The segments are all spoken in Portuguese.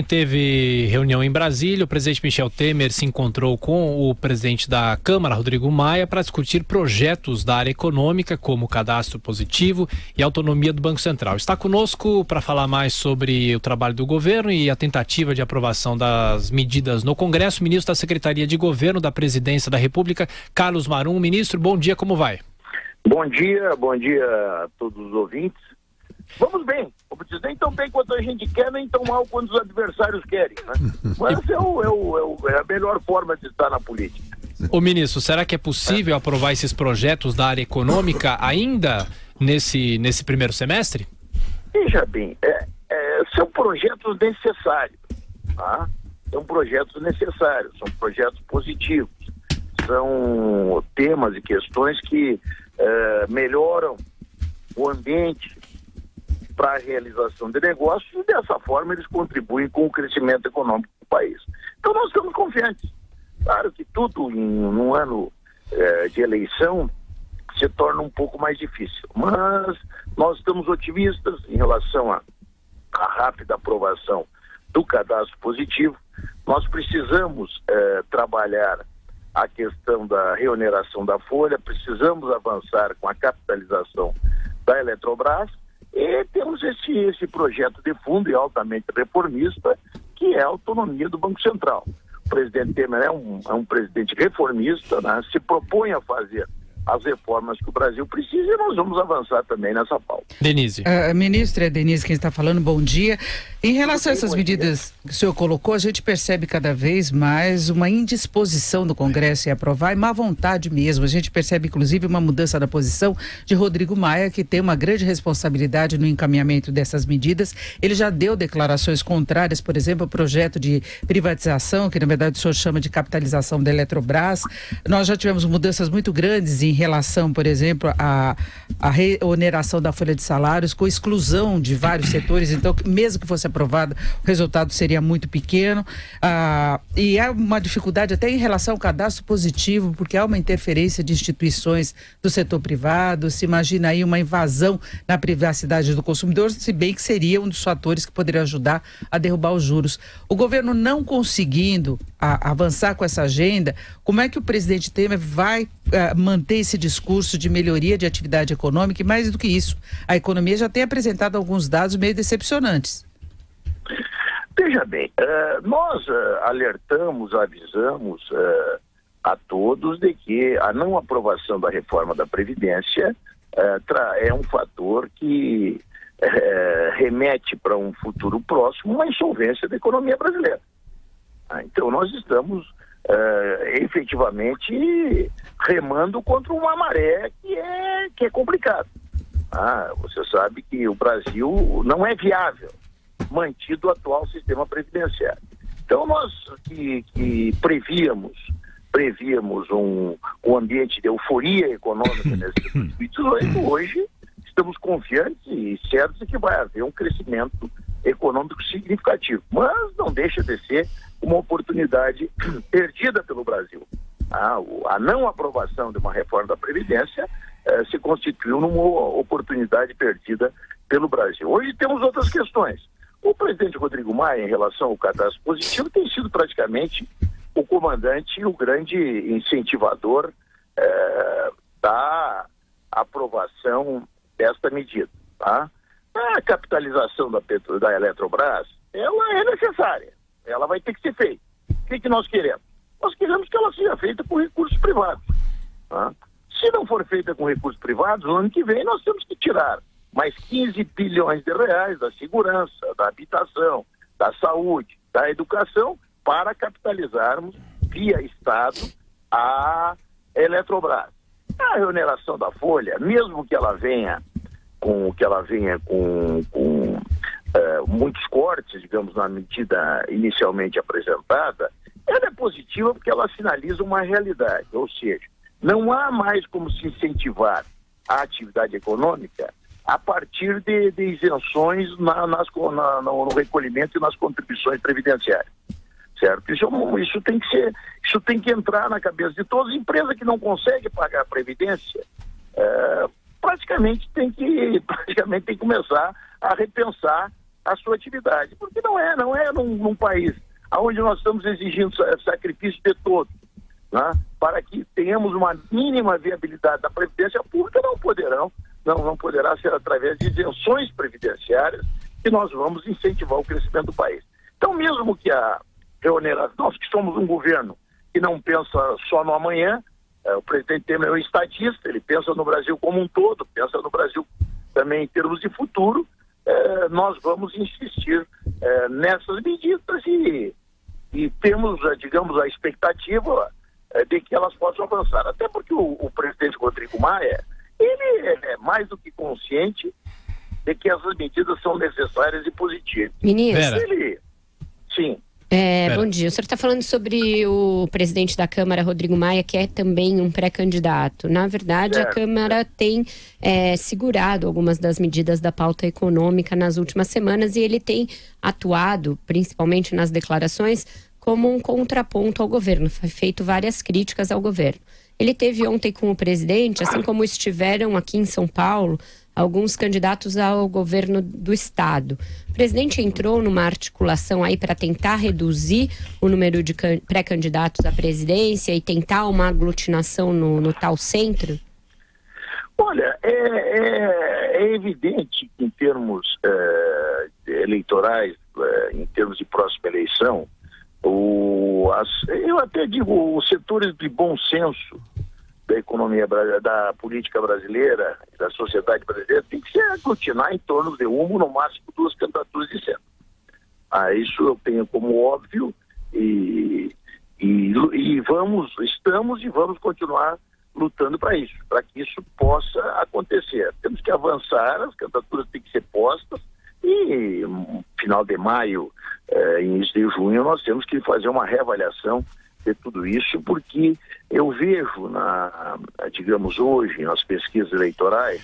Teve reunião em Brasília, o presidente Michel Temer se encontrou com o presidente da Câmara, Rodrigo Maia, para discutir projetos da área econômica, como o cadastro positivo e a autonomia do Banco Central. Está conosco para falar mais sobre o trabalho do governo e a tentativa de aprovação das medidas no Congresso, o ministro da Secretaria de Governo da Presidência da República, Carlos Marum. Ministro, bom dia, como vai? Bom dia a todos os ouvintes. Vamos bem, como diz, nem tão bem quanto a gente quer, nem tão mal quanto os adversários querem, né? Mas é a melhor forma de estar na política. Ô ministro, será que é possível aprovar esses projetos da área econômica ainda nesse primeiro semestre? Veja bem, são projetos necessários, tá? São projetos necessários, são projetos positivos, são temas e questões que melhoram o ambiente para a realização de negócios e dessa forma eles contribuem com o crescimento econômico do país. Então nós estamos confiantes. Claro que tudo num ano de eleição se torna um pouco mais difícil, mas nós estamos otimistas em relação à rápida aprovação do cadastro positivo. Nós precisamos trabalhar a questão da reoneração da folha, precisamos avançar com a capitalização da Eletrobras. E temos esse projeto de fundo e altamente reformista, que é a autonomia do Banco Central. O presidente Temer é um presidente reformista, né? Se propõe a fazer as reformas que o Brasil precisa e nós vamos avançar também nessa pauta. Denise. Ministra, é Denise quem está falando, bom dia. Em relação a essas medidas que o senhor colocou, a gente percebe cada vez mais uma indisposição do Congresso em aprovar e má vontade mesmo. A gente percebe, inclusive, uma mudança na posição de Rodrigo Maia, que tem uma grande responsabilidade no encaminhamento dessas medidas. Ele já deu declarações contrárias, por exemplo, ao projeto de privatização, que na verdade o senhor chama de capitalização da Eletrobras. Nós já tivemos mudanças muito grandes em relação, por exemplo, à reoneração da folha de salários, com exclusão de vários setores, então, mesmo que fosse aprovada, o resultado seria muito pequeno. E há uma dificuldade até em relação ao cadastro positivo, porque há uma interferência de instituições do setor privado, se imagina aí uma invasão na privacidade do consumidor, se bem que seria um dos fatores que poderia ajudar a derrubar os juros. O governo não conseguindo avançar com essa agenda, como é que o presidente Temer vai manter esse discurso de melhoria de atividade econômica? E mais do que isso, a economia já tem apresentado alguns dados meio decepcionantes. Veja bem, nós alertamos, avisamos a todos de que a não aprovação da reforma da Previdência é um fator que remete para um futuro próximo uma insolvência da economia brasileira. Então nós estamos efetivamente remando contra uma maré que é complicado. Você sabe que o Brasil não é viável mantido o atual sistema previdenciário. Então nós que prevíamos um ambiente de euforia econômica nesse 2018, hoje estamos confiantes e certos de que vai haver um crescimento econômico significativo, mas não deixa de ser uma oportunidade perdida pelo Brasil. A não aprovação de uma reforma da Previdência se constituiu numa oportunidade perdida pelo Brasil. Hoje temos outras questões. O presidente Rodrigo Maia, em relação ao cadastro positivo, tem sido praticamente o comandante e o grande incentivador da aprovação desta medida. Tá? A capitalização da Eletrobras, ela é necessária, ela vai ter que ser feita. O que nós queremos? Nós queremos que ela seja feita com recursos privados. Tá? Se não for feita com recursos privados, no ano que vem nós temos que tirar mais 15 bilhões de reais da segurança, da habitação, da saúde, da educação, para capitalizarmos via Estado a Eletrobras. A reoneração da folha, mesmo que ela venha com muitos cortes, digamos, na medida inicialmente apresentada, ela é positiva porque ela sinaliza uma realidade, ou seja, não há mais como se incentivar a atividade econômica a partir de isenções no recolhimento e nas contribuições previdenciárias, certo? Isso tem que entrar na cabeça de todas. As empresas que não conseguem pagar a previdência praticamente tem que começar a repensar a sua atividade. Porque não é num país onde nós estamos exigindo sacrifício de todos, né? Para que tenhamos uma mínima viabilidade da Previdência Pública, não poderá ser através de isenções previdenciárias que nós vamos incentivar o crescimento do país. Então, mesmo que nós que somos um governo que não pensa só no amanhã, o presidente Temer é um estadista, ele pensa no Brasil como um todo, pensa no Brasil também em termos de futuro, nós vamos insistir nessas medidas e temos, digamos, a expectativa de que elas possam avançar. Até porque o presidente Rodrigo Maia, ele é mais do que consciente de que essas medidas são necessárias e positivas. Ministro. Sim. Bom dia. O senhor está falando sobre o presidente da Câmara, Rodrigo Maia, que é também um pré-candidato. Na verdade, a Câmara tem segurado algumas das medidas da pauta econômica nas últimas semanas e ele tem atuado, principalmente nas declarações, como um contraponto ao governo, feito várias críticas ao governo. Ele teve ontem com o presidente, assim como estiveram aqui em São Paulo, alguns candidatos ao governo do estado. O presidente entrou numa articulação aí para tentar reduzir o número de pré-candidatos à presidência e tentar uma aglutinação no tal centro? Olha, é evidente que em termos eleitorais, em termos de próxima eleição, eu até digo, os setores de bom senso da economia, da política brasileira, da sociedade brasileira, tem que se aglutinar em torno de no máximo 2 candidaturas de centro. Isso eu tenho como óbvio e vamos continuar lutando para isso, para que isso possa acontecer. Temos que avançar, as candidaturas têm que ser postas e no final de maio, início de junho, nós temos que fazer uma reavaliação de tudo isso, porque eu vejo, digamos hoje, nas pesquisas eleitorais,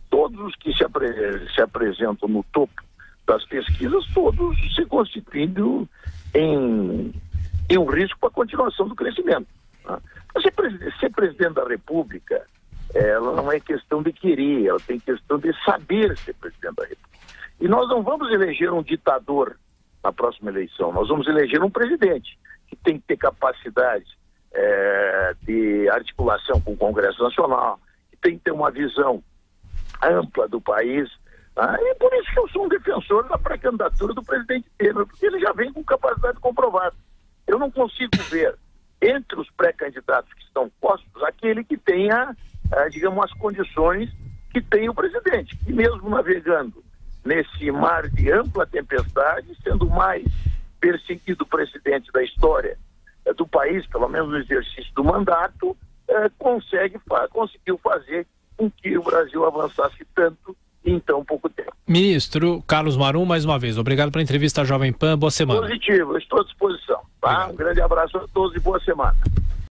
todos os que se apresentam no topo das pesquisas, todos se constituindo em um risco para a continuação do crescimento. Ser presidente da República, ela não é questão de querer, ela tem questão de saber ser presidente da República. E nós não vamos eleger um ditador na próxima eleição, nós vamos eleger um presidente que tem que ter capacidade de articulação com o Congresso Nacional, que tem que ter uma visão ampla do país. E por isso que eu sou um defensor da pré-candidatura do presidente Temer, porque ele já vem com capacidade comprovada. Eu não consigo ver entre os pré-candidatos que estão postos aquele que tenha, digamos, as condições que tem o presidente, que mesmo navegando nesse mar de ampla tempestade, sendo o mais perseguido presidente da história do país, pelo menos no exercício do mandato, conseguiu fazer com que o Brasil avançasse tanto em tão pouco tempo. Ministro Carlos Marum, mais uma vez, obrigado pela entrevista à Jovem Pan, boa semana. Positivo, eu estou à disposição. Tá? Um grande abraço a todos e boa semana.